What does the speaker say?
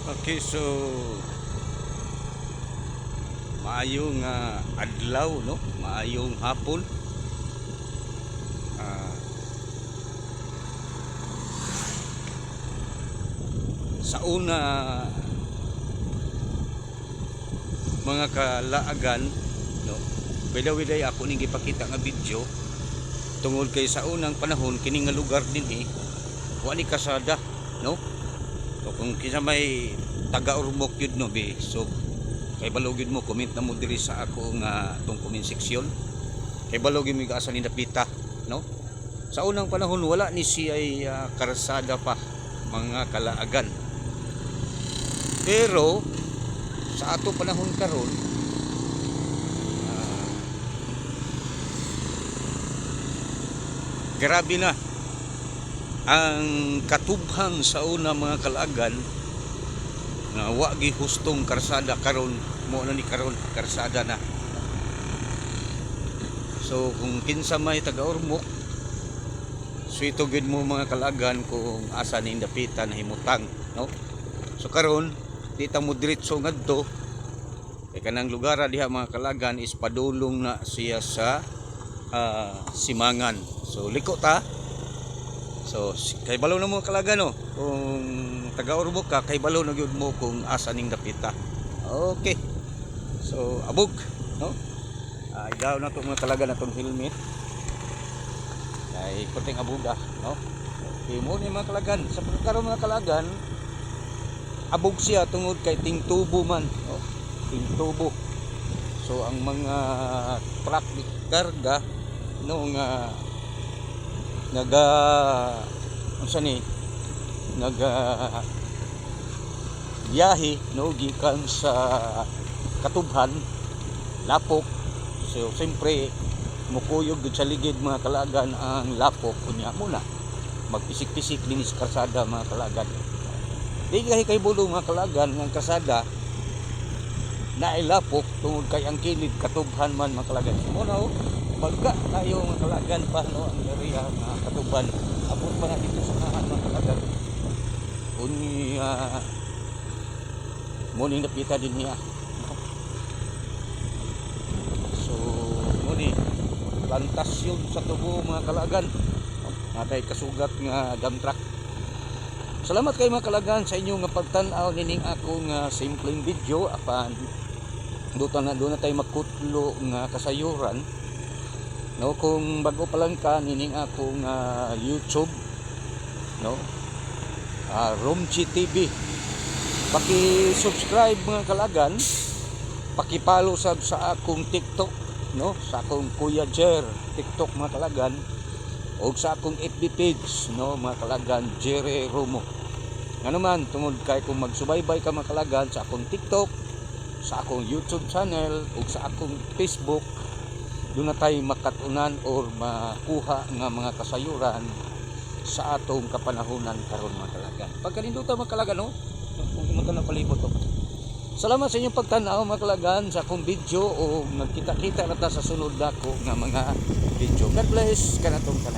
Okay, so maayong adlaw, no? Maayong hapon. Ah, sa una mga kalaagan, no? Bidaw-biday ako ning gipakita nga video tungod kay sa unang panahon kini nga lugar dinhi wa ni kasada, no? So kung kinsa may taga-Ormoc yun, no, be, so kay balogin mo, comment na mo diri sa ako nga tong comment section. Kay balogin mo asa ni napita, no? Sa unang panahon wala ni siya ay karsada pa, mga kalaagan. Pero sa ato panahon karon grabe na ang katubhang sa una, mga kalaagan, nga wa gi hustong karsada karon mo na ni karon karsada na. So kung kinsa may taga-Ormoc, suito gid mo, mga kalaagan, kung asa ni dapita na himutang, no? So karon di ta mo diretso ngadto kay kanang lugar diha, mga kalaagan, is padulong na siya sa Simangan. So liko ta. So kay balaw na mo, kalaagan, no? Kung taga-Ormoc ka, kay balaw na gyud mo kung asa ning dapita. Okay. So abog, no? Igaw na to, mga kalaagan, na tong helmet. Kay kunting abuga, no? Okay mo ni, mga kalaagan, sa pagkaroon, mga kalaagan, abog siya tungod kay tingtubo man, no? Tingtubo. So ang mga truck karga, no, nga unsa ni biyahe, no, gikan sa Katubhan, Lapok. So siyempre mukuyog gud sa ligid, mga kalaagan, ang Lapok kunya muna magpisik-pisik din sa karsada, mga kalaagan. Di kay bulong, mga kalaagan, ng kasada na ilapok tungod kay ang kilid Katubhan man, mga kalaagan. Muna pagka tayo, mga kalaagan, pa, no, ang area nga Katubhan, abot pa na dito sa nahan, mga kalaagan. Uni muni napita din niya, no? So muni plantasyon sa tubo, mga kalaagan, natay kasugat nga dump truck. Salamat kay, mga kalaagan, sa inyo nga pagtan-aw nining akong simpleng video. Apan doon na tayo makutlo nga kasayuran, no? Kung bago pa lang ka nining akong YouTube, no, Romchi TV, paki-subscribe, mga kalaagan, paki-follow sa akong TikTok, no, sa akong Kuya Jer TikTok, mga kalaagan, o sa akong FB page, no, mga kalaagan, Jere Romo. Nga naman, tungod kay kung magsubaybay ka, mga kalaagan, sa akong TikTok, sa akong YouTube channel, o sa akong Facebook, doon na tayo makatunan or makuha nga mga kasayuran sa atong kapanahunan karon, mga kalaagan. Pagkaninduta, mga kalaagan, no, kung imunta na palibot to. Salamat sa inyong pagtanaw, mga kalaagan, sa akong video, o nagkita-kita na ta sa sunod dako nga mga video. God bless kanatong tanan.